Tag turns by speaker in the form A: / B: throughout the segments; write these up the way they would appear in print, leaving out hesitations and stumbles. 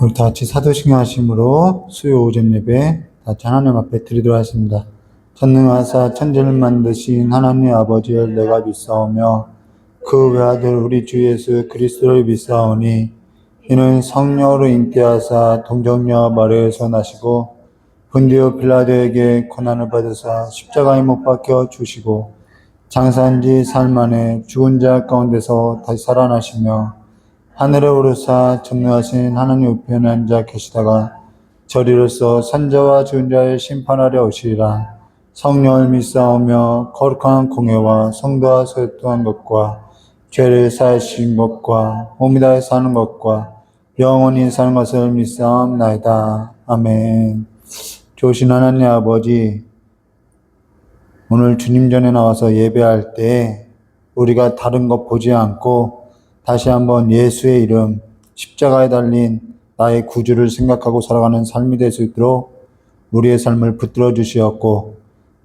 A: 우리 다 같이 사도신경 하심으로 수요 오전 예배 다 같이 하나님 앞에 드리도록 하겠습니다. 전능하사 천지를 만드신 하나님 아버지를 내가 믿사오며 그 외아들 우리 주 예수 그리스도를 믿사오니 이는 성령으로 잉태하사 동정녀 마리아에서 나시고 본디오 빌라도에게 고난을 받으사 십자가에 못 박혀 주시고 장사한 지 사흘 만에 죽은 자 가운데서 다시 살아나시며 하늘에 오르사 전능하신 하나님 우편에 앉아 계시다가 저리로서 산자와 죽은 자의 심판하려 오시리라. 성령을 믿사오며 거룩한 공예와 성도와 소통한 것과 죄를 사하신 것과 몸이 다해 사는 것과 영원히 사는 것을 믿사옵나이다. 아멘. 좋으신 하나님 아버지, 오늘 주님 전에 나와서 예배할 때 우리가 다른 것 보지 않고 다시 한번 예수의 이름, 십자가에 달린 나의 구주를 생각하고 살아가는 삶이 될 수 있도록 우리의 삶을 붙들어 주시었고,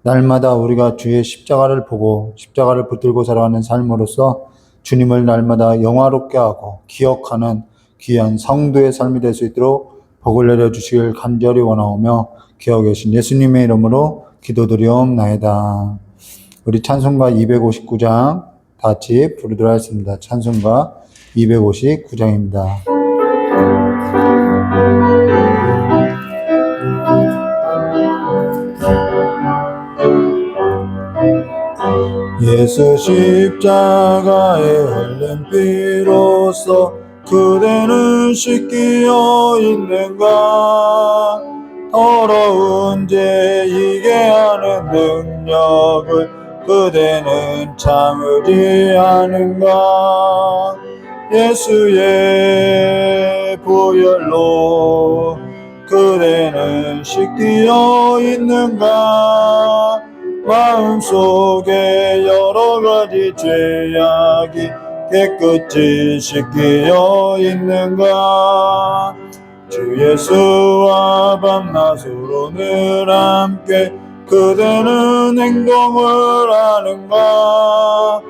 A: 날마다 우리가 주의 십자가를 보고 십자가를 붙들고 살아가는 삶으로서 주님을 날마다 영화롭게 하고 기억하는 귀한 성도의 삶이 될 수 있도록 복을 내려주시길 간절히 원하오며 기억해 계신 예수님의 이름으로 기도드리옵나이다. 우리 찬송가 259장 다 같이 부르도록 하겠습니다. 찬송가 259장입니다. 예수 십자가에 흘린 피로써 그대는 씻기어 있는가? 더러운 죄 이게 하는 능력을 그대는 참으지 않은가? 예수의 보혈로 그대는 씻기어 있는가? 마음속에 여러 가지 죄악이 깨끗이 씻기어 있는가? 주 예수와 밤낮으로 늘 함께 그대는 행동을 하는가?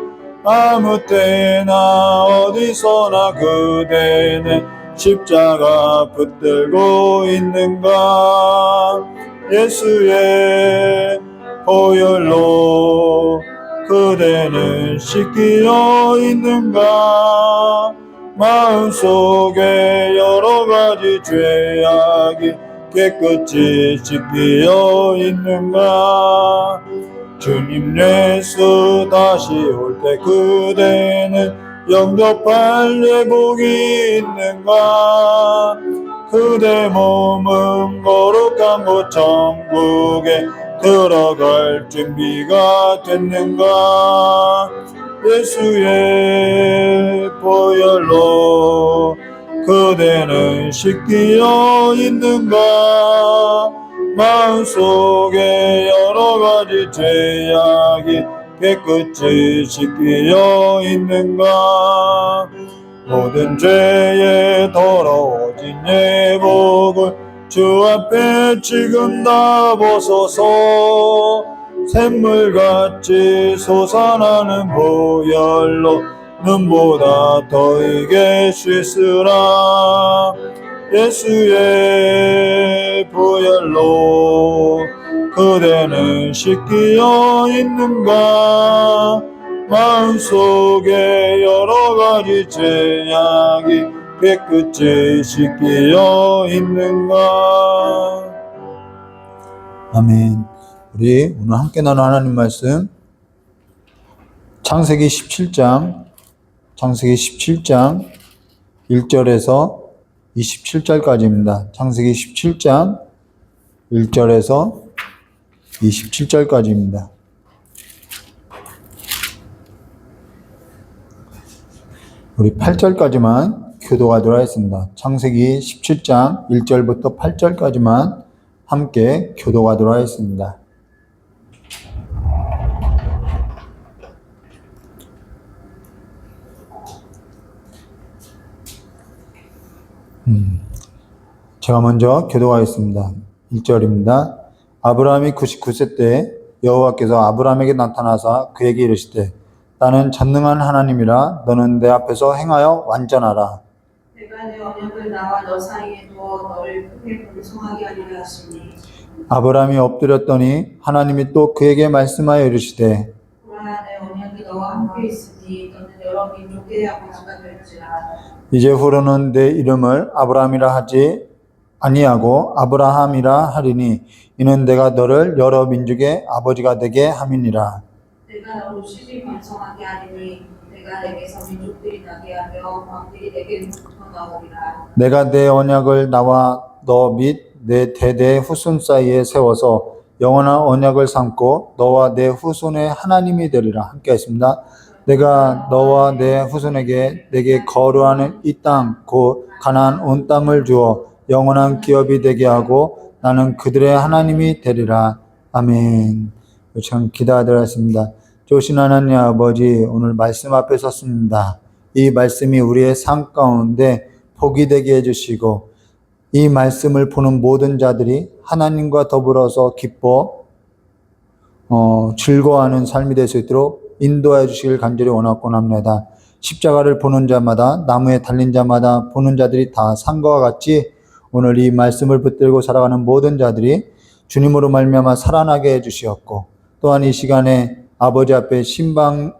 A: 아무 때나 어디서나 그대는 십자가 붙들고 있는가? 예수의 보혈로 그대는 씻기어 있는가? 마음속에 여러 가지 죄악이 깨끗이 씻기어 있는가? 주님 예수 다시 올 때 그대는 영접할 예복이 있는가? 그대 몸은 거룩한 곳 천국에 들어갈 준비가 됐는가? 예수의 보혈로 그대는 씻기어 있는가? 마음속에 여러 가지 죄악이 깨끗이 씻기어 있는가? 모든 죄에 더러워진 예복을 주 앞에 지금 다 벗어서 샘물같이 솟아나는 보혈로 눈보다 더이게 씻으라. 예수의 보혈로 그대는 씻기어 있는가? 마음속에 여러 가지 죄악이 깨끗이 씻기어 있는가? 아멘. 우리 오늘 함께 나눈 하나님 말씀 창세기 17장 1절에서 27절까지입니다. 창세기 17장 1절에서 27절까지입니다. 우리 8절까지만 교도하도록 하겠습니다. 창세기 17장 1절부터 8절까지만 함께 교도하도록 하겠습니다. 제가 먼저 교도하겠습니다. 1절입니다. 아브라함이 99세 때 여호와께서 아브라함에게 나타나사 그에게 이르시되 나는 전능한 하나님이라 너는 내 앞에서 행하여 완전하라.
B: 내가 내 언약을 나와 너 사이에 두어 너를 크게 번성하게 하리라 하시니
A: 아브라함이 엎드렸더니 하나님이 또 그에게 말씀하여 이르시되
B: 보라 내 언약이 너와 함께 있으니 너는 여러 민족의 아버지가 될지라.
A: 이제후로는 내 이름을 아브라함이라 하지 아니하고 아브라함이라 하리니 이는 내가 너를 여러 민족의 아버지가 되게 함이니라.
B: 내가 너로 심히 번성하게 하리니 내가 내게서 민족들이 나게 하며 왕들이 내게 부터 나오리라.
A: 내가 내 언약을 나와 너 및 내 대대 후손 사이에 세워서 영원한 언약을 삼고 너와 내 후손의 하나님이 되리라. 함께 하겠습니다. 내가 너와 내 후손에게 내게 거류하는 이 땅 곧 가나안 온 땅을 주어 영원한 기업이 되게 하고 나는 그들의 하나님이 되리라. 아멘. 참 기도하드렸습니다. 좋으신 하나님 아버지, 오늘 말씀 앞에 섰습니다. 이 말씀이 우리의 삶 가운데 복이 되게 해주시고 이 말씀을 보는 모든 자들이 하나님과 더불어서 기뻐 즐거워하는 삶이 될 수 있도록 인도해 주시길 간절히 원하곤 합니다. 십자가를 보는 자마다, 나무에 달린 자마다 보는 자들이 다 산과 같이 오늘 이 말씀을 붙들고 살아가는 모든 자들이 주님으로 말미암아 살아나게 해주시었고, 또한 이 시간에 아버지 앞에 신방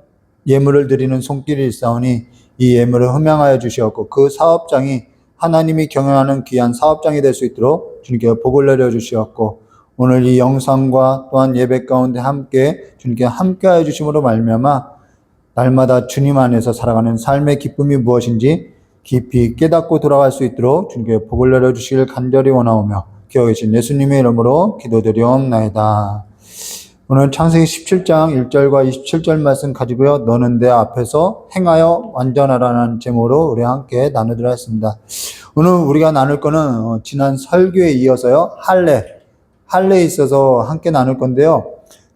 A: 예물을 드리는 손길이 있사오니 이 예물을 흠양하여 주시었고, 그 사업장이 하나님이 경영하는 귀한 사업장이 될 수 있도록 주님께 복을 내려 주시었고, 오늘 이 영상과 또한 예배 가운데 함께 주님께 함께하여 주심으로 말미암아 날마다 주님 안에서 살아가는 삶의 기쁨이 무엇인지 깊이 깨닫고 돌아갈 수 있도록 주님께 복을 내려 주시길 간절히 원하오며 기어 계신 예수님의 이름으로 기도드리옵나이다. 오늘 창세기 17장 1절과 27절 말씀 가지고요. 너는 내 앞에서 행하여 완전하라는 제목으로 우리 함께 나누도록 하겠습니다. 오늘 우리가 나눌 거는 지난 설교에 이어서요. 할례에 있어서 함께 나눌 건데요.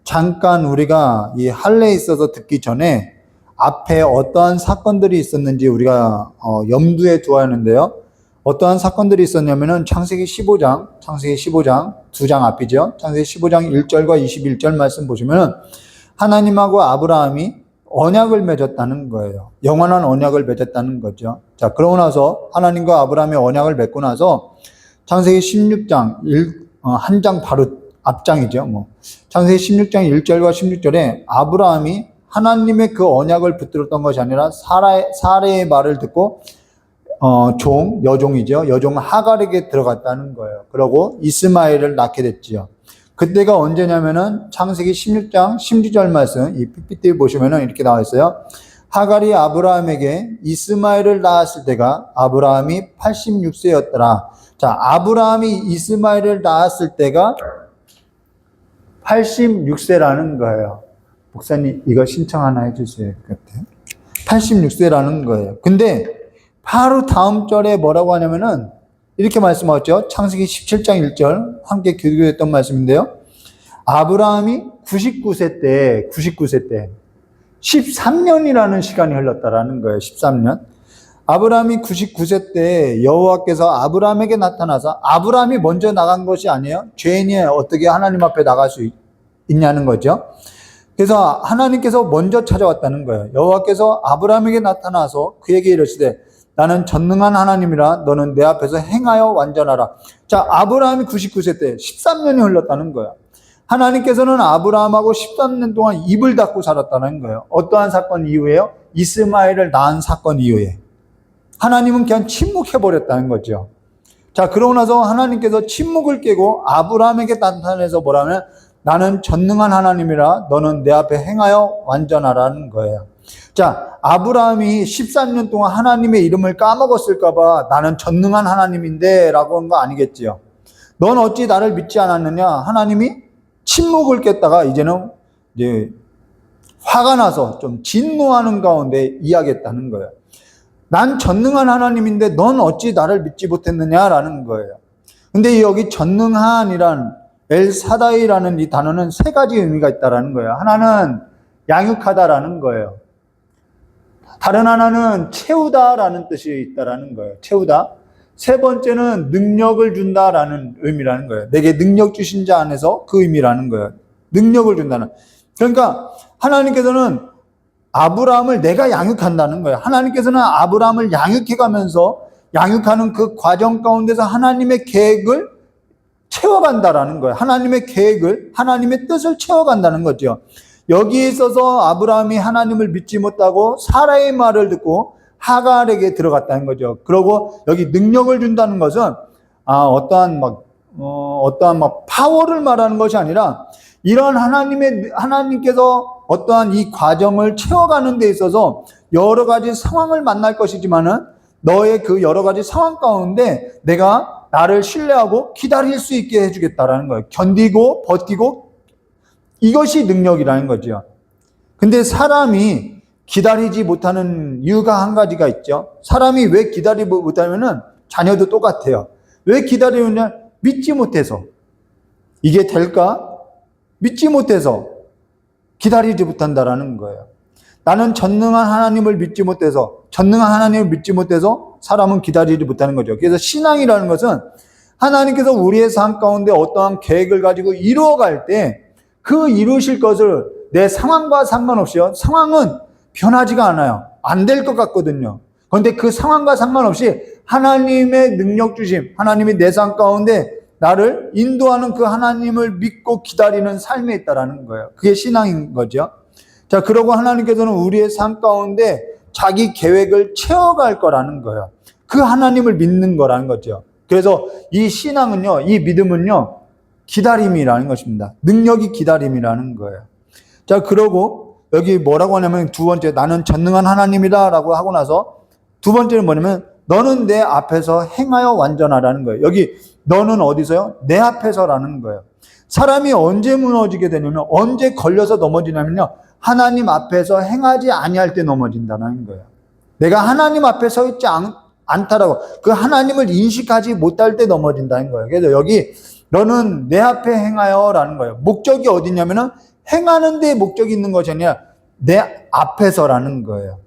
A: 잠깐 우리가 이 할례에 있어서 듣기 전에 앞에 어떠한 사건들이 있었는지 우리가 염두에 두어야 하는데요. 어떠한 사건들이 있었냐면은 창세기 15장 두 장 앞이죠. 창세기 15장 1절과 21절 말씀 보시면은 하나님하고 아브라함이 언약을 맺었다는 거예요. 영원한 언약을 맺었다는 거죠. 자, 그러고 나서 하나님과 아브라함이 언약을 맺고 나서 창세기 16장 한 장 바로 앞장이죠. 창세기 16장 1절과 16절에 아브라함이 하나님의 그 언약을 붙들었던 것이 아니라 사레의 말을 듣고 여종이죠. 여종 하갈에게 들어갔다는 거예요. 그러고 이스마엘을 낳게 됐지요. 그때가 언제냐면은 창세기 16장 16절 말씀, 이 PPT 보시면은 이렇게 나와 있어요. 하갈이 아브라함에게 이스마엘을 낳았을 때가 아브라함이 86세였더라. 자, 아브라함이 이스마엘을 낳았을 때가 86세라는 거예요. 목사님, 이거 신청 하나 해주세요. 86세라는 거예요. 근데 바로 다음 절에 뭐라고 하냐면은 이렇게 말씀하셨죠. 창세기 17장 1절 함께 교도했던 말씀인데요. 아브라함이 99세 때 13년이라는 시간이 흘렀다라는 거예요. 13년. 아브라함이 99세 때 여호와께서 아브라함에게 나타나서 아브라함이 먼저 나간 것이 아니에요. 죄인이 어떻게 하나님 앞에 나갈 수 있냐는 거죠. 그래서 하나님께서 먼저 찾아왔다는 거예요. 여호와께서 아브라함에게 나타나서 그에게 이르시되 나는 전능한 하나님이라 너는 내 앞에서 행하여 완전하라. 자, 아브라함이 99세 때 13년이 흘렀다는 거예요. 하나님께서는 아브라함하고 13년 동안 입을 닫고 살았다는 거예요. 어떠한 사건 이후에요? 이스마엘을 낳은 사건 이후에. 하나님은 그냥 침묵해버렸다는 거죠. 자, 그러고 나서 하나님께서 침묵을 깨고 아브라함에게 나타나서 뭐라면 나는 전능한 하나님이라 너는 내 앞에 행하여 완전하라는 거예요. 자, 아브라함이 13년 동안 하나님의 이름을 까먹었을까봐 나는 전능한 하나님인데 라고 한 거 아니겠지요. 넌 어찌 나를 믿지 않았느냐? 하나님이 침묵을 깼다가 이제는 이제 화가 나서 좀 진노하는 가운데 이야기했다는 거예요. 난 전능한 하나님인데 넌 어찌 나를 믿지 못했느냐라는 거예요. 근데 여기 전능한이란 엘사다이라는 이 단어는 세 가지 의미가 있다라는 거예요. 하나는 양육하다라는 거예요. 다른 하나는 채우다라는 뜻이 있다라는 거예요. 채우다. 세 번째는 능력을 준다라는 의미라는 거예요. 내게 능력 주신 자 안에서 그 의미라는 거예요. 능력을 준다는. 그러니까 하나님께서는 아브라함을 내가 양육한다는 거예요. 하나님께서는 아브라함을 양육해가면서 양육하는 그 과정 가운데서 하나님의 계획을 채워간다라는 거예요. 하나님의 계획을, 하나님의 뜻을 채워간다는 거죠. 여기에 있어서 아브라함이 하나님을 믿지 못하고 사라의 말을 듣고 하갈에게 들어갔다는 거죠. 그리고 여기 능력을 준다는 것은 어떠한 파워를 말하는 것이 아니라 이런 하나님께서 어떠한 이 과정을 채워가는 데 있어서 여러 가지 상황을 만날 것이지만은 너의 그 여러 가지 상황 가운데 내가 나를 신뢰하고 기다릴 수 있게 해주겠다라는 거예요. 견디고 버티고, 이것이 능력이라는 거죠. 근데 사람이 기다리지 못하는 이유가 한 가지가 있죠. 사람이 왜 기다리지 못하면은 자녀도 똑같아요. 왜 기다리느냐? 믿지 못해서. 이게 될까? 믿지 못해서 기다리지 못한다라는 거예요. 나는 전능한 하나님을 믿지 못해서 사람은 기다리지 못하는 거죠. 그래서 신앙이라는 것은 하나님께서 우리의 삶 가운데 어떠한 계획을 가지고 이루어갈 때 그 이루실 것을 내 상황과 상관없이요. 상황은 변하지가 않아요. 안 될 것 같거든요. 그런데 그 상황과 상관없이 하나님의 능력 주심, 하나님이 내 삶 가운데 나를 인도하는 그 하나님을 믿고 기다리는 삶에 있다라는 거예요. 그게 신앙인 거죠. 자, 그러고 하나님께서는 우리의 삶 가운데 자기 계획을 채워갈 거라는 거예요. 그 하나님을 믿는 거라는 거죠. 그래서 이 신앙은요, 이 믿음은요, 기다림이라는 것입니다. 능력이 기다림이라는 거예요. 자, 그러고 여기 뭐라고 하냐면 두 번째, 나는 전능한 하나님이다 라고 하고 나서 두 번째는 뭐냐면 너는 내 앞에서 행하여 완전하라는 거예요. 여기 너는 어디서요? 내 앞에서라는 거예요. 사람이 언제 무너지게 되냐면, 언제 걸려서 넘어지냐면요, 하나님 앞에서 행하지 아니할 때 넘어진다는 거예요. 내가 하나님 앞에 서 있지 않다라고, 그 하나님을 인식하지 못할 때 넘어진다는 거예요. 그래서 여기 너는 내 앞에 행하여라는 거예요. 목적이 어디냐면은 행하는 데 목적이 있는 것이 아니라 내 앞에서라는 거예요.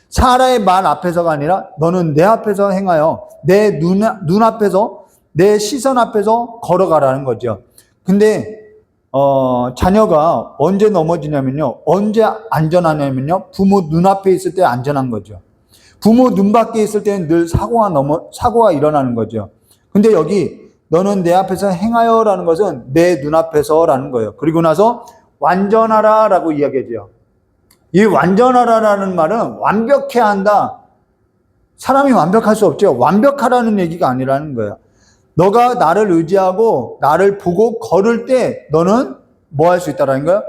A: 사라의 말 앞에서가 아니라 너는 내 앞에서 행하여 내 눈 앞에서, 내 시선 앞에서 걸어가라는 거죠. 근데 자녀가 언제 넘어지냐면요, 언제 안전하냐면요, 부모 눈앞에 있을 때 안전한 거죠. 부모 눈 밖에 있을 때는 늘 사고가 일어나는 거죠. 근데 여기 너는 내 앞에서 행하여라는 것은 내 눈앞에서라는 거예요. 그리고 나서 완전하라라고 이야기하죠. 이 완전하라라는 말은 완벽해야 한다. 사람이 완벽할 수 없죠. 완벽하라는 얘기가 아니라는 거예요. 너가 나를 의지하고 나를 보고 걸을 때 너는 뭐 할 수 있다라는 거예요?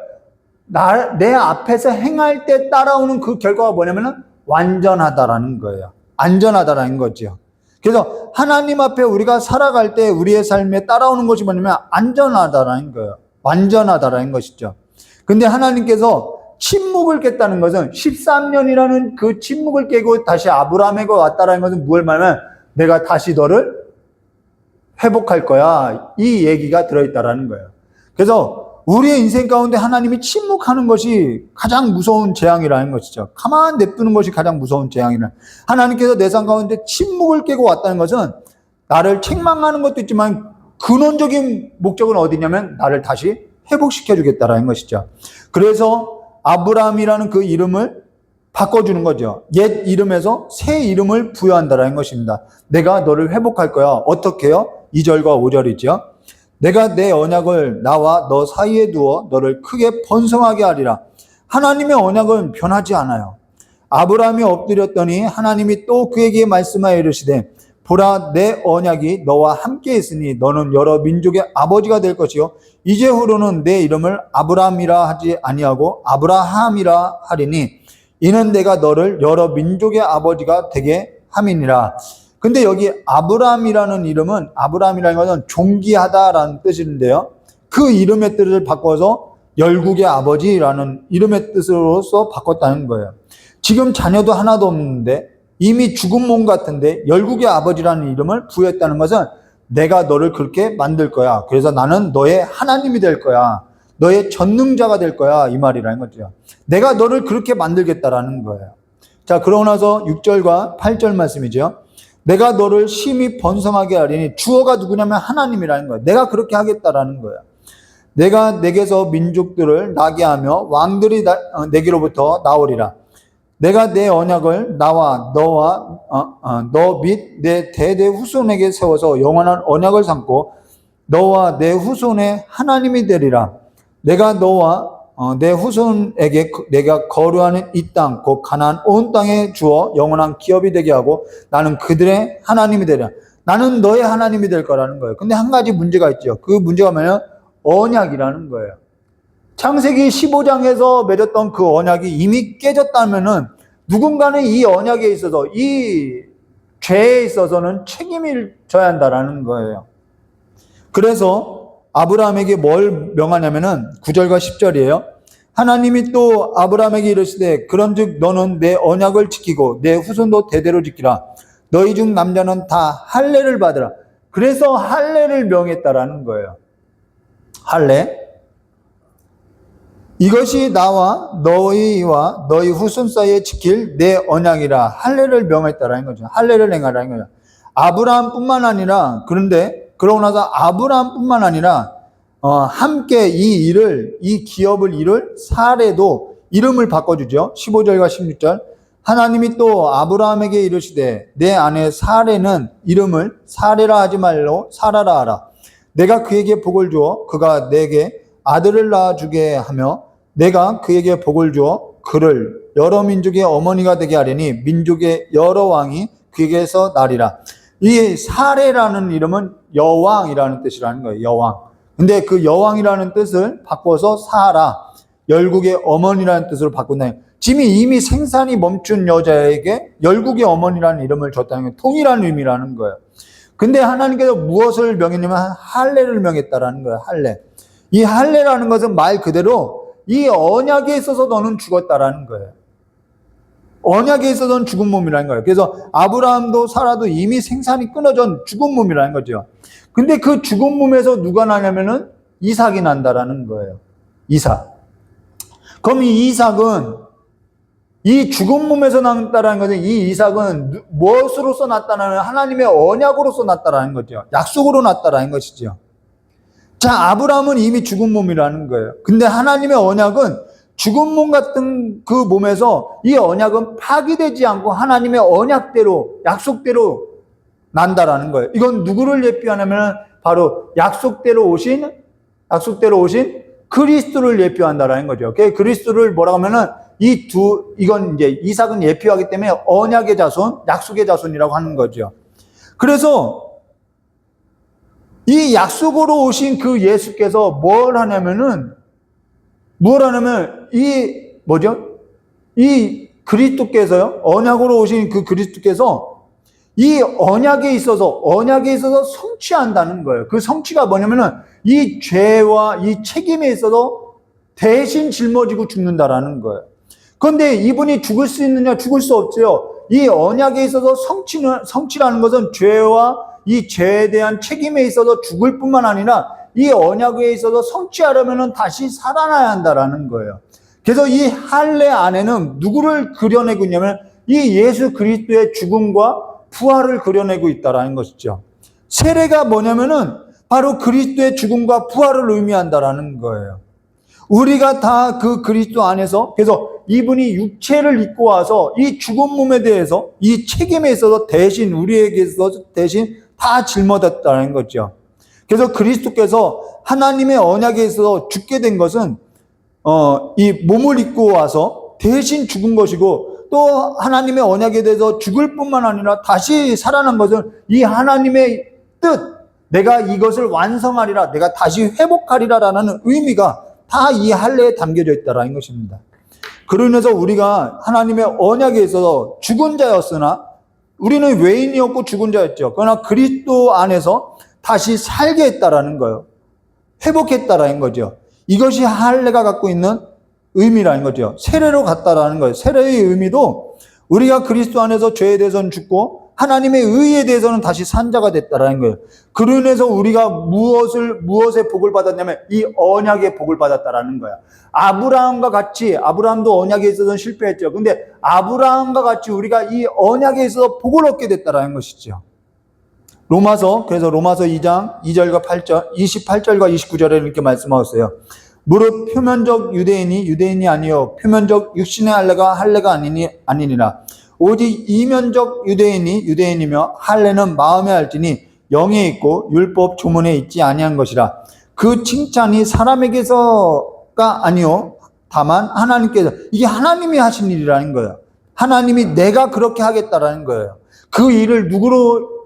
A: 내 앞에서 행할 때 따라오는 그 결과가 뭐냐면은 완전하다라는 거예요. 안전하다라는 거죠. 그래서 하나님 앞에 우리가 살아갈 때 우리의 삶에 따라오는 것이 뭐냐면 안전하다라는 거예요. 완전하다라는 것이죠. 근데 하나님께서 침묵을 깼다는 것은 13년이라는 그 침묵을 깨고 다시 아브라함에게 왔다라는 것은 뭘 말하면 내가 다시 너를 회복할 거야. 이 얘기가 들어있다라는 거예요. 그래서 우리의 인생 가운데 하나님이 침묵하는 것이 가장 무서운 재앙이라는 것이죠. 가만 냅두는 것이 가장 무서운 재앙이라. 하나님께서 내 삶 가운데 침묵을 깨고 왔다는 것은 나를 책망하는 것도 있지만 근원적인 목적은 어디냐면 나를 다시 회복시켜 주겠다라는 것이죠. 그래서 아브라함이라는 그 이름을 바꿔주는 거죠. 옛 이름에서 새 이름을 부여한다라는 것입니다. 내가 너를 회복할 거야. 어떻게 해요? 2절과 5절이죠. 내가 내 언약을 나와 너 사이에 두어 너를 크게 번성하게 하리라. 하나님의 언약은 변하지 않아요. 아브라함이 엎드렸더니 하나님이 또 그에게 말씀하여 이르시되 보라 내 언약이 너와 함께 있으니 너는 여러 민족의 아버지가 될 것이요 이제후로는 내 이름을 아브라함이라 하지 아니하고 아브라함이라 하리니 이는 내가 너를 여러 민족의 아버지가 되게 함이니라. 근데 여기 아브라함이라는 이름은, 아브라함이라는 것은 존귀하다라는 뜻인데요, 그 이름의 뜻을 바꿔서 열국의 아버지라는 이름의 뜻으로서 바꿨다는 거예요. 지금 자녀도 하나도 없는데 이미 죽은 몸 같은데 열국의 아버지라는 이름을 부여했다는 것은 내가 너를 그렇게 만들 거야. 그래서 나는 너의 하나님이 될 거야. 너의 전능자가 될 거야. 이 말이라는 거죠. 내가 너를 그렇게 만들겠다라는 거예요. 자, 그러고 나서 6절과 8절 말씀이죠. 내가 너를 심히 번성하게 하리니, 주어가 누구냐면 하나님이라는 거예요. 내가 그렇게 하겠다라는 거예요. 내가 내게서 민족들을 나게 하며 왕들이 내게로부터 나오리라. 내가 내 언약을 나와 너와 너 및 내 대대 후손에게 세워서 영원한 언약을 삼고 너와 내 후손의 하나님이 되리라. 내가 너와 내 후손에게 내가 거류하는 이 땅 곧 가나안 온 땅에 주어 영원한 기업이 되게 하고 나는 그들의 하나님이 되리라. 나는 너의 하나님이 될 거라는 거예요. 근데 한 가지 문제가 있죠. 그 문제가 뭐냐면 언약이라는 거예요. 창세기 15장에서 맺었던 그 언약이 이미 깨졌다면은 누군가는 이 언약에 있어서 이 죄에 있어서는 책임을 져야 한다라는 거예요. 그래서 아브라함에게 뭘 명하냐면은 9절과 10절이에요. 하나님이 또 아브라함에게 이르시되 그런즉 너는 내 언약을 지키고 내 후손도 대대로 지키라. 너희 중 남자는 다 할례를 받으라. 그래서 할례를 명했다라는 거예요. 할례. 이것이 나와 너희와 너희 후손 사이에 지킬 내 언약이라. 할례를 명했다라는 거죠. 할례를 행하라는 거죠. 아브라함뿐만 아니라 그러고 나서 아브라함뿐만 아니라 함께 이 기업을 이룰 사레도 이름을 바꿔주죠. 15절과 16절. 하나님이 또 아브라함에게 이르시되 내 아내 사레는 이름을 사레라 하지 말로 사라라 하라. 내가 그에게 복을 주어 그가 내게 아들을 낳아주게 하며 내가 그에게 복을 주어 그를 여러 민족의 어머니가 되게 하려니 민족의 여러 왕이 그에게서 나리라. 이 사레라는 이름은 여왕이라는 뜻이라는 거예요. 여왕. 근데 그 여왕이라는 뜻을 바꿔서 사라, 열국의 어머니라는 뜻으로 바꾼다. 지금 이미 생산이 멈춘 여자에게 열국의 어머니라는 이름을 줬다는 게 통일한 의미라는 거예요. 근데 하나님께서 무엇을 명했냐면 할례를 명했다라는 거예요. 할례. 이 할례라는 것은 말 그대로 이 언약에 있어서 너는 죽었다라는 거예요. 언약에 있어서는 죽은 몸이라는 거예요. 그래서 아브라함도 사라도 이미 생산이 끊어진 죽은 몸이라는 거죠. 근데 그 죽은 몸에서 누가 나냐면은 이삭이 난다라는 거예요. 이삭. 그럼 이 이삭은 이 죽은 몸에서 났다라는 것은 이 이삭은 무엇으로서 났다는 하나님의 언약으로서 났다라는 거죠. 약속으로 났다라는 것이죠. 자, 아브라함은 이미 죽은 몸이라는 거예요. 근데 하나님의 언약은 죽은 몸 같은 그 몸에서 이 언약은 파기되지 않고 하나님의 언약대로, 약속대로 난다라는 거예요. 이건 누구를 예표하냐면 바로 약속대로 오신 그리스도를 예표한다라는 거죠. 그리스도를 뭐라고 하면은 이건 이제 이삭은 예표하기 때문에 언약의 자손, 약속의 자손이라고 하는 거죠. 그래서 이 약속으로 오신 그 예수께서 뭘 하냐면 이 그리스도께서요, 언약으로 오신 그 그리스도께서 이 언약에 있어서 성취한다는 거예요. 그 성취가 뭐냐면은 이 죄와 이 책임에 있어서 대신 짊어지고 죽는다라는 거예요. 그런데 이분이 죽을 수 있느냐? 죽을 수 없죠. 이 언약에 있어서 성취라는 것은 죄와 이 죄에 대한 책임에 있어서 죽을 뿐만 아니라 이 언약에 있어서 성취하려면 다시 살아나야 한다라는 거예요. 그래서 이 할례 안에는 누구를 그려내고 있냐면 이 예수 그리스도의 죽음과 부활을 그려내고 있다라는 것이죠. 세례가 뭐냐면은 바로 그리스도의 죽음과 부활을 의미한다라는 거예요. 우리가 다 그 그리스도 안에서, 그래서 이분이 육체를 입고 와서 이 죽은 몸에 대해서 이 책임에 있어서 대신 우리에게 있어서 대신 다 짊어졌다는 거죠. 그래서 그리스도께서 하나님의 언약에 있어서 죽게 된 것은 이 몸을 입고 와서 대신 죽은 것이고, 또 하나님의 언약에 대해서 죽을 뿐만 아니라 다시 살아난 것은 이 하나님의 뜻, 내가 이것을 완성하리라, 내가 다시 회복하리라라는 의미가 다 이 할례에 담겨져 있다라는 것입니다. 그로 인해서 우리가 하나님의 언약에 있어서 죽은 자였으나 우리는 외인이었고 죽은 자였죠. 그러나 그리스도 안에서 다시 살게 했다라는 거예요. 회복했다라는 거죠. 이것이 할례가 갖고 있는 의미라는 거죠. 세례로 갔다라는 거예요. 세례의 의미도 우리가 그리스도 안에서 죄에 대해서는 죽고 하나님의 의에 대해서는 다시 산 자가 됐다라는 거예요. 그로 인해서 우리가 무엇의 복을 받았냐면 이 언약의 복을 받았다라는 거야. 아브라함도 언약에 있어서는 실패했죠. 근데 아브라함과 같이 우리가 이 언약에 있어서 복을 얻게 됐다라는 것이죠. 그래서 로마서 2장 2절과 8절, 28절과 29절에 이렇게 말씀하셨어요. 무릇 표면적 유대인이 유대인이 아니요 표면적 육신의 할례가 아니니라. 오직 이면적 유대인이 유대인이며 할례는 마음에 할지니 영에 있고 율법 조문에 있지 아니한 것이라. 그 칭찬이 사람에게서가 아니요 다만 하나님께서, 이게 하나님이 하신 일이라는 거예요. 하나님이 내가 그렇게 하겠다라는 거예요. 그 일을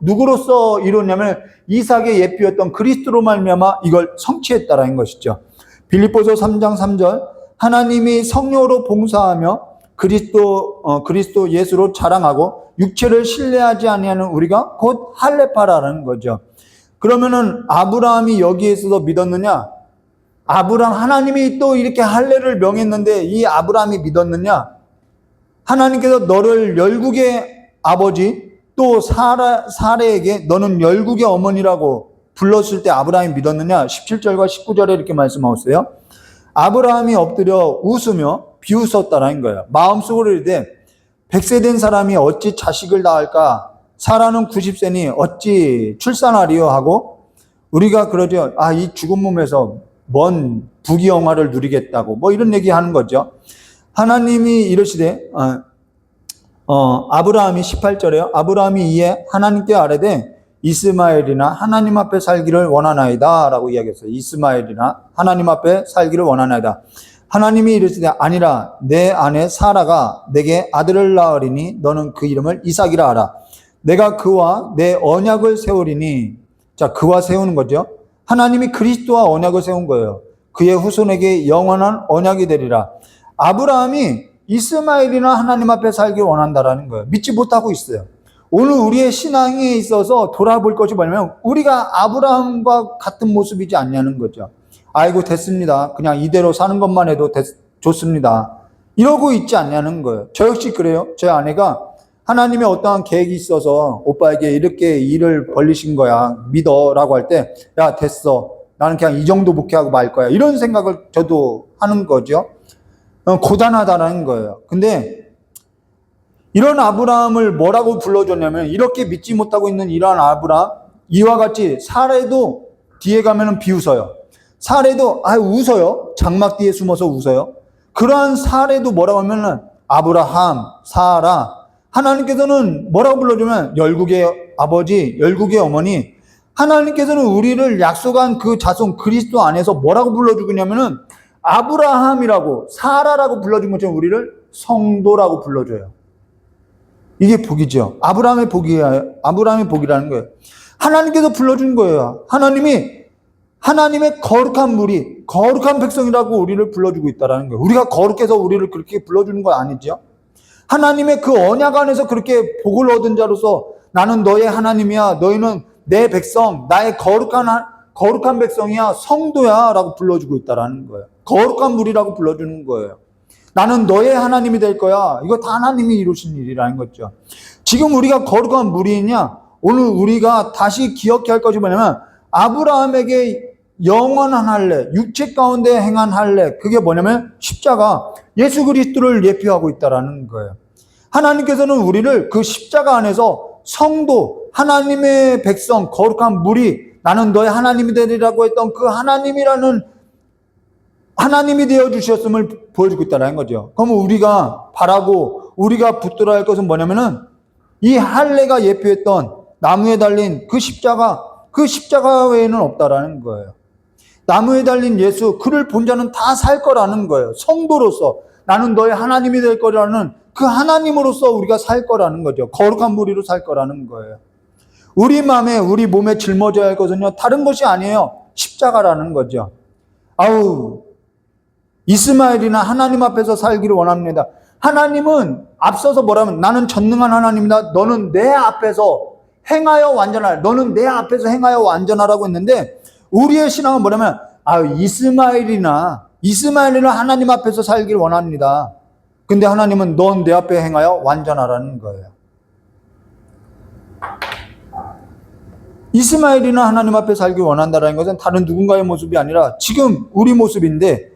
A: 누구로서 이루냐면 이삭의 예표였던 그리스도로 말미암아 이걸 성취했다라는 것이죠. 빌립보서 3장 3절, 하나님이 성령으로 봉사하며 그리스도 예수로 자랑하고 육체를 신뢰하지 아니하는 우리가 곧 할례파라는 거죠. 그러면은 아브라함이 여기에 있어서 믿었느냐? 하나님이 또 이렇게 할례를 명했는데 이 아브라함이 믿었느냐? 하나님께서 너를 열국의 아버지, 또 사레에게 너는 열국의 어머니라고 불렀을 때 아브라함이 믿었느냐? 17절과 19절에 이렇게 말씀하셨어요. 아브라함이 엎드려 웃으며 비웃었다라는 거예요. 마음속으로 이르되 100세 된 사람이 어찌 자식을 낳을까? 사라는 90세니 어찌 출산하리요? 하고 우리가 그러죠. 이 죽은 몸에서 먼 부귀영화를 누리겠다고 뭐 이런 얘기 하는 거죠. 하나님이 이르시되 아브라함이 18절에요. 아브라함이 이에 하나님께 아뢰되 이스마엘이나 하나님 앞에 살기를 원하나이다 라고 이야기했어요. 이스마엘이나 하나님 앞에 살기를 원하나이다. 하나님이 이르시되 아니라 내 아내 사라가 내게 아들을 낳으리니 너는 그 이름을 이삭이라 하라. 내가 그와 내 언약을 세우리니, 자, 그와 세우는 거죠. 하나님이 그리스도와 언약을 세운 거예요. 그의 후손에게 영원한 언약이 되리라. 아브라함이 이스마엘이나 하나님 앞에 살기 원한다라는 거예요. 믿지 못하고 있어요. 오늘 우리의 신앙에 있어서 돌아볼 것이 뭐냐면 우리가 아브라함과 같은 모습이지 않냐는 거죠. 아이고 됐습니다. 그냥 이대로 사는 것만 해도 좋습니다. 이러고 있지 않냐는 거예요. 저 역시 그래요. 제 아내가 하나님의 어떠한 계획이 있어서 오빠에게 이렇게 일을 벌리신 거야. 믿어라고 할 때 야 됐어. 나는 그냥 이 정도 목회하고 말 거야. 이런 생각을 저도 하는 거죠. 고단하다는 거예요. 근데 이런 아브라함을 뭐라고 불러줬냐면 이렇게 믿지 못하고 있는 이러한 아브라함, 이와 같이 사례도 뒤에 가면은 비웃어요. 사례도 웃어요. 장막 뒤에 숨어서 웃어요. 그러한 사례도 뭐라고 하면은 아브라함, 사라, 하나님께서는 뭐라고 불러주면 열국의 아버지, 열국의 어머니, 하나님께서는 우리를 약속한 그 자손 그리스도 안에서 뭐라고 불러주냐면은 아브라함이라고 사라라고 불러준 것처럼 우리를 성도라고 불러줘요. 이게 복이죠. 아브라함의 복이라는 거예요. 하나님께서 불러준 거예요. 하나님의 거룩한 무리, 거룩한 백성이라고 우리를 불러주고 있다는 거예요. 우리가 거룩해서 우리를 그렇게 불러주는 건 아니죠. 하나님의 그 언약 안에서 그렇게 복을 얻은 자로서 나는 너의 하나님이야. 너희는 내 백성, 나의 거룩한 백성이야. 성도야. 라고 불러주고 있다는 거예요. 거룩한 무리라고 불러주는 거예요. 나는 너의 하나님이 될 거야. 이거 다 하나님이 이루신 일이라는 거죠. 지금 우리가 거룩한 무리냐? 오늘 우리가 다시 기억해야 할 것이 뭐냐면 아브라함에게 영원한 할례, 육체 가운데 행한 할례, 그게 뭐냐면 십자가, 예수 그리스도를 예표하고 있다라는 거예요. 하나님께서는 우리를 그 십자가 안에서 성도, 하나님의 백성, 거룩한 무리, 나는 너의 하나님이 되리라고 했던 그 하나님이라는 하나님이 되어주셨음을 보여주고 있다는 거죠. 그러면 우리가 바라고 우리가 붙들어야 할 것은 뭐냐면은 이 할례가 예표했던 나무에 달린 그 십자가 외에는 없다라는 거예요. 나무에 달린 예수, 그를 본 자는 다 살 거라는 거예요. 성도로서 나는 너의 하나님이 될 거라는 그 하나님으로서 우리가 살 거라는 거죠. 거룩한 무리로 살 거라는 거예요. 우리 마음에, 우리 몸에 짊어져야 할 것은요, 다른 것이 아니에요. 십자가라는 거죠. 이스마엘이나 하나님 앞에서 살기를 원합니다. 하나님은 앞서서 뭐라면 나는 전능한 하나님이다. 너는 내 앞에서 행하여 완전하라. 너는 내 앞에서 행하여 완전하라고 했는데 우리의 신앙은 뭐냐면 이스마엘이나 하나님 앞에서 살기를 원합니다. 근데 하나님은 넌 내 앞에 행하여 완전하라는 거예요. 이스마엘이나 하나님 앞에 살기 원한다는 것은 다른 누군가의 모습이 아니라 지금 우리 모습인데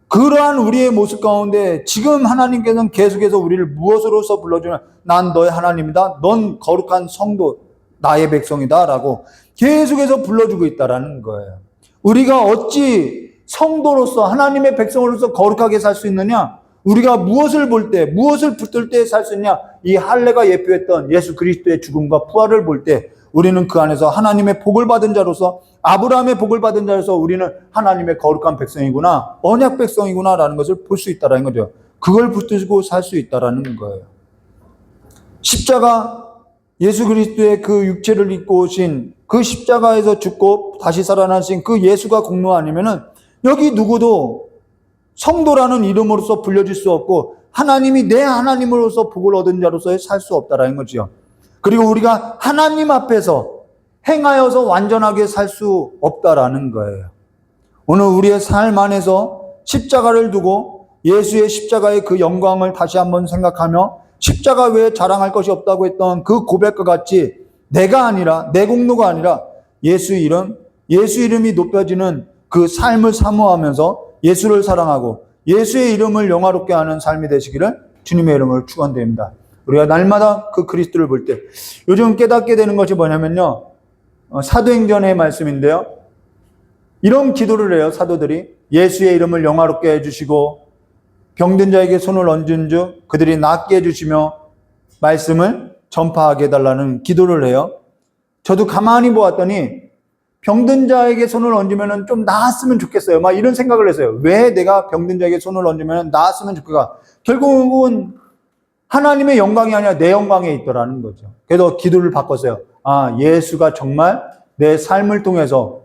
A: 그러한 우리의 모습 가운데 지금 하나님께서는 계속해서 우리를 무엇으로서 불러주면 난 너의 하나님이다. 넌 거룩한 성도, 나의 백성이다. 라고 계속해서 불러주고 있다라는 거예요. 우리가 어찌 성도로서 하나님의 백성으로서 거룩하게 살 수 있느냐? 우리가 무엇을 볼 때, 무엇을 붙들 때 살 수 있냐? 이 할례가 예표했던 예수 그리스도의 죽음과 부활을 볼 때 우리는 그 안에서 하나님의 복을 받은 자로서, 아브라함의 복을 받은 자로서 우리는 하나님의 거룩한 백성이구나, 언약 백성이구나라는 것을 볼 수 있다라는 거죠. 그걸 붙들고 살 수 있다라는 거예요. 십자가, 예수 그리스도의 그 육체를 입고 오신 그 십자가에서 죽고 다시 살아나신 그 예수가 공로 아니면은 여기 누구도 성도라는 이름으로서 불려질 수 없고 하나님이 내 하나님으로서 복을 얻은 자로서 살 수 없다라는 거죠. 그리고 우리가 하나님 앞에서 행하여서 완전하게 살 수 없다라는 거예요. 오늘 우리의 삶 안에서 십자가를 두고 예수의 십자가의 그 영광을 다시 한번 생각하며 십자가 외에 자랑할 것이 없다고 했던 그 고백과 같이 내가 아니라, 내 공로가 아니라 예수 이름이 높여지는 그 삶을 사모하면서 예수를 사랑하고 예수의 이름을 영화롭게 하는 삶이 되시기를 주님의 이름으로 축원드립니다. 우리가 날마다 그 그리스도를 볼 때 요즘 깨닫게 되는 것이 뭐냐면요, 사도행전의 말씀인데요, 이런 기도를 해요. 사도들이 예수의 이름을 영화롭게 해주시고 병든 자에게 손을 얹은 즉 그들이 낫게 해주시며 말씀을 전파하게 해달라는 기도를 해요. 저도 가만히 보았더니 병든 자에게 손을 얹으면 좀 나았으면 좋겠어요. 막 이런 생각을 했어요. 왜 내가 병든 자에게 손을 얹으면 나았으면 좋겠까? 결국은 하나님의 영광이 아니라 내 영광에 있더라는 거죠. 그래서 기도를 바꿨어요. 아, 예수가 정말 내 삶을 통해서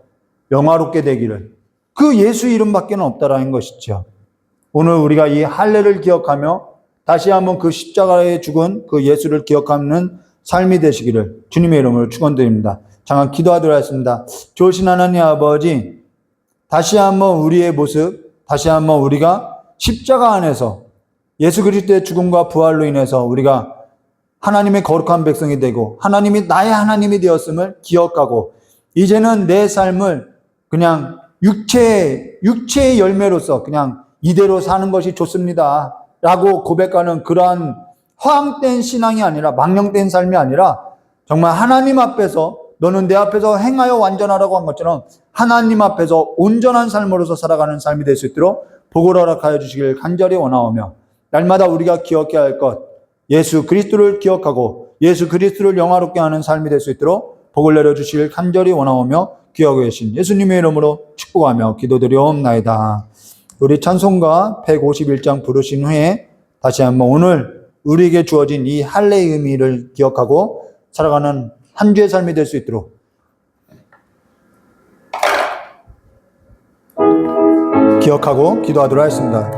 A: 영화롭게 되기를. 그 예수 이름밖에 없다라는 것이죠. 오늘 우리가 이 할례를 기억하며 다시 한번 그 십자가에 죽은 그 예수를 기억하는 삶이 되시기를 주님의 이름으로 축원드립니다. 잠깐 기도하도록 하겠습니다. 좋으신 하나님 아버지, 다시 한번 우리의 모습, 다시 한번 우리가 십자가 안에서 예수 그리스도의 죽음과 부활로 인해서 우리가 하나님의 거룩한 백성이 되고 하나님이 나의 하나님이 되었음을 기억하고 이제는 내 삶을 그냥 육체의 열매로서 그냥 이대로 사는 것이 좋습니다 라고 고백하는 그러한 허황된 신앙이 아니라, 망령된 삶이 아니라 정말 하나님 앞에서, 너는 내 앞에서 행하여 완전하라고 한 것처럼 하나님 앞에서 온전한 삶으로서 살아가는 삶이 될 수 있도록 복을 허락하여 주시길 간절히 원하오며, 날마다 우리가 기억해야 할 것, 예수 그리스도를 기억하고 예수 그리스도를 영화롭게 하는 삶이 될 수 있도록 복을 내려주시길 간절히 원하오며 기억하고 계신 예수님의 이름으로 축복하며 기도드리옵나이다. 우리 찬송가 151장 부르신 후에 다시 한번 오늘 우리에게 주어진 이 할례의 의미를 기억하고 살아가는 한 주의 삶이 될 수 있도록 기억하고 기도하도록 하겠습니다.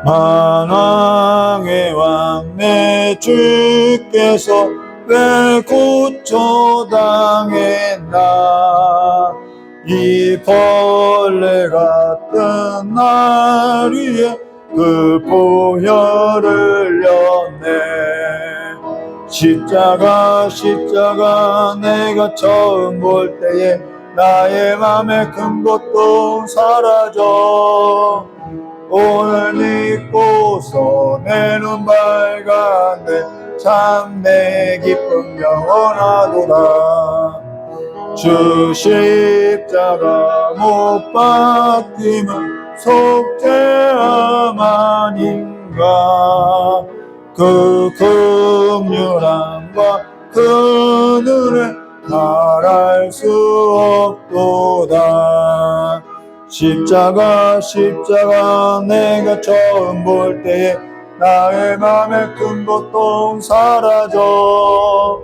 A: 만왕의 왕 내 주께서 왜 고초당했나, 이 벌레 같은 날 위에 그 보혈을 흘렸네. 십자가 내가 처음 볼 때에 나의 맘에 큰 고통 사라져. 오늘 믿고서 내 눈 밝았네. 참 내 기쁨 영원하도다. 주 십자가 못 박힘은 속죄함 아닌가. 그 긍휼함과 그 은혜 말할 수 없도다. 십자가 내가 처음 볼 때에 나의 맘에 큰 고통 사라져.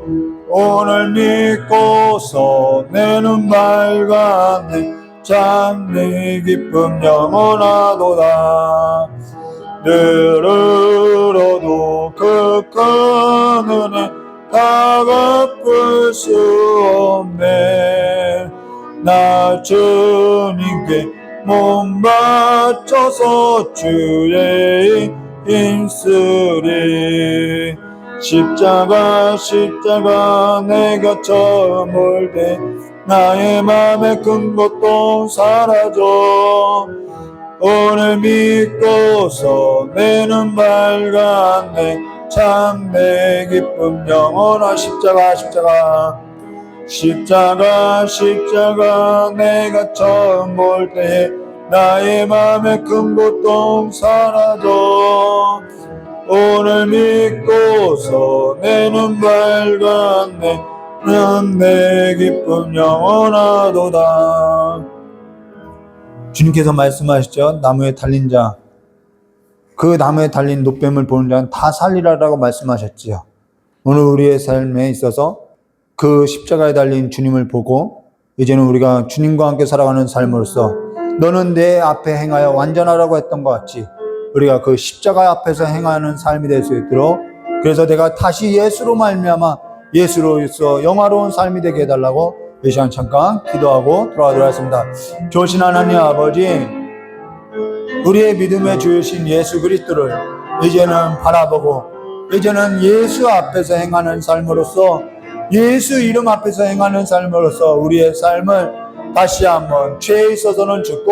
A: 오늘 믿고서 내 눈 밝았네. 참 내 기쁨 영원하도다. 늘 울어도 그 큰 은혜 다 갚을 수 없네. 나 주님께 몸 바쳐서 주의 힘쓰리. 십자가 내가 처음 볼 때 나의 맘에 큰 고통 사라져. 오늘 믿고서 내 눈 밝았네. 참내 기쁨 영원한 십자가 십자가 내가 처음 볼 때에 나의 맘에 큰 고통 사라져 오늘 믿고서 내 눈 밝았네 내 기쁨 영원하도다. 주님께서 말씀하시죠. 나무에 달린 자, 그 나무에 달린 노뱀을 보는 자는 다 살리라라고 말씀하셨지요. 오늘 우리의 삶에 있어서 그 십자가에 달린 주님을 보고 이제는 우리가 주님과 함께 살아가는 삶으로서 너는 내 앞에 행하여 완전하라고 했던 것 같이 우리가 그 십자가 앞에서 행하는 삶이 될 수 있도록, 그래서 내가 다시 예수로 말미암아 예수로서 영화로운 삶이 되게 해달라고 이 시간 잠깐 기도하고 돌아가도록 하겠습니다. 좋으신 하나님 아버지, 우리의 믿음의 주이신 예수 그리스도를 이제는 바라보고 이제는 예수 앞에서 행하는 삶으로서, 예수 이름 앞에서 행하는 삶으로서 우리의 삶을 다시 한번 죄에 있어서는 죽고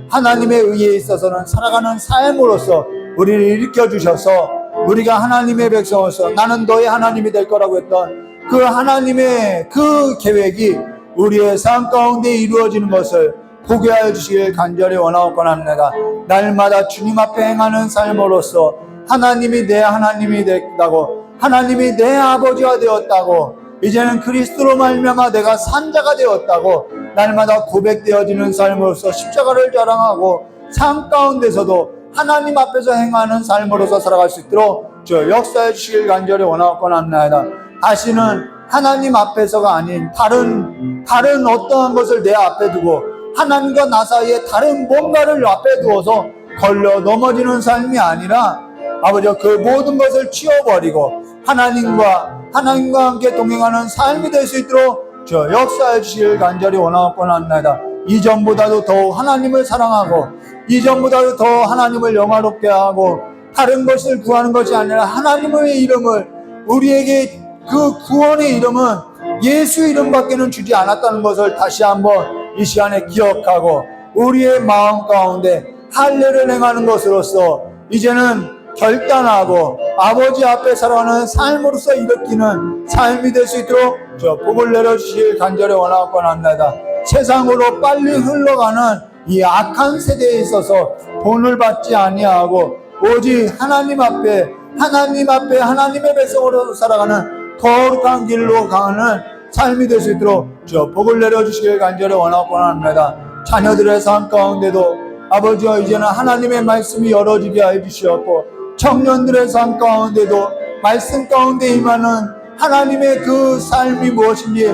A: 하나님의 의에 있어서는 살아가는 삶으로서 우리를 일으켜 주셔서 우리가 하나님의 백성으로서 나는 너의 하나님이 될 거라고 했던 그 하나님의 그 계획이 우리의 삶 가운데 이루어지는 것을 보게 하여 주시길 간절히 원하옵곤 합니다. 날마다 주님 앞에 행하는 삶으로서 하나님이 내 하나님이 됐다고, 하나님이 내 아버지가 되었다고, 이제는 그리스도로 말미암아 내가 산자가 되었다고 날마다 고백되어지는 삶으로서 십자가를 자랑하고 삶 가운데서도 하나님 앞에서 행하는 삶으로서 살아갈 수 있도록 저 역사해 주시길 간절히 원하옵곤 합니다. 다시는 하나님 앞에서가 아닌 다른 어떠한 것을 내 앞에 두고 하나님과 나 사이에 다른 뭔가를 앞에 두어서 걸려 넘어지는 삶이 아니라 아버지 그 모든 것을 치워버리고 하나님과 함께 동행하는 삶이 될 수 있도록 저 역사해 주시길 간절히 원하옵곤 합니다. 이전보다도 더욱 하나님을 사랑하고 이전보다도 더 하나님을 영화롭게 하고 다른 것을 구하는 것이 아니라 하나님의 이름을, 우리에게 그 구원의 이름은 예수 이름밖에는 주지 않았다는 것을 다시 한번 이 시간에 기억하고 우리의 마음 가운데 할례를 행하는 것으로서 이제는 결단하고 아버지 앞에 살아가는 삶으로서 일으키는 삶이 될 수 있도록 저 복을 내려주시길 간절히 원하옵곤 합니다. 세상으로 빨리 흘러가는 이 악한 세대에 있어서 본을 받지 아니하고 오직 하나님 앞에 하나님의 백성으로 살아가는 거룩한 길로 가는 삶이 될 수 있도록 저 복을 내려주시길 간절히 원하옵곤 합니다. 자녀들의 삶 가운데도 아버지와 이제는 하나님의 말씀이 열어지게 해주시었고 청년들의 삶 가운데도 말씀 가운데 임하는 하나님의 그 삶이 무엇인지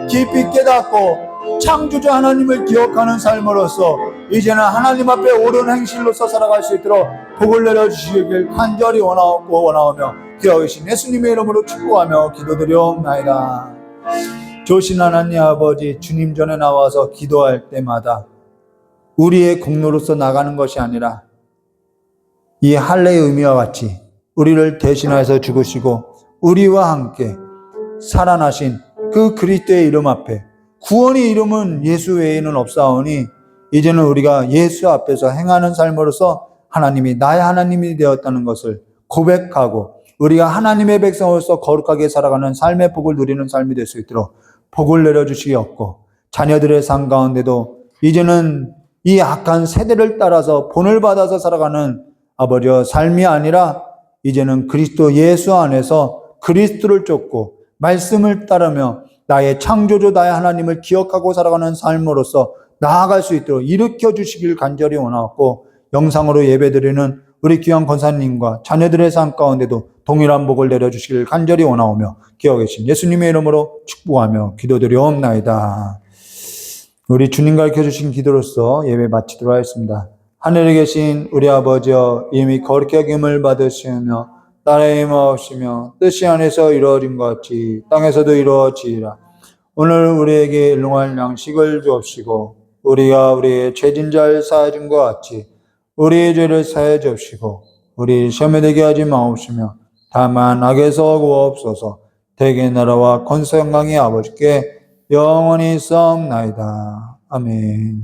A: 깊이 깨닫고 창조주 하나님을 기억하는 삶으로서 이제는 하나님 앞에 옳은 행실로서 살아갈 수 있도록 복을 내려주시길 간절히 원하오며 기억하신 예수님의 이름으로 축복하며 기도드리옵나이다. 좋으신 하나님 아버지, 주님 전에 나와서 기도할 때마다 우리의 공로로서 나가는 것이 아니라 이 할례의 의미와 같이 우리를 대신하여서 죽으시고 우리와 함께 살아나신 그 그리스도의 이름 앞에, 구원의 이름은 예수 외에는 없사오니 이제는 우리가 예수 앞에서 행하는 삶으로서 하나님이 나의 하나님이 되었다는 것을 고백하고 우리가 하나님의 백성으로서 거룩하게 살아가는 삶의 복을 누리는 삶이 될 수 있도록 복을 내려주시옵고, 자녀들의 삶 가운데도 이제는 이 악한 세대를 따라서 본을 받아서 살아가는 아버지의 삶이 아니라 이제는 그리스도 예수 안에서 그리스도를 쫓고 말씀을 따르며 나의 창조주 나의 하나님을 기억하고 살아가는 삶으로서 나아갈 수 있도록 일으켜 주시길 간절히 원하고, 영상으로 예배드리는 우리 귀한 권사님과 자녀들의 삶 가운데도 동일한 복을 내려주시길 간절히 원하오며 기억하 계신 예수님의 이름으로 축복하며 기도드리옵나이다. 우리 주님 가르쳐주신 기도로서 예배 마치도록 하겠습니다. 하늘에 계신 우리 아버지여, 이미 거룩히 여김을 받으시며 나라의 임하옵시며 뜻이 안에서 이루어진 것 같이 땅에서도 이루어지리라. 오늘 우리에게 일용할 양식을 주옵시고 우리가 우리의 죄진 자를 사하여 준 것 같이 우리의 죄를 사하여 주옵시고 우리 시험에 들게 하지 마옵시며 다만 악에서 구하옵소서. 대개 나라와 권세 영광이 아버지께 영원히 있사옵나이다. 아멘.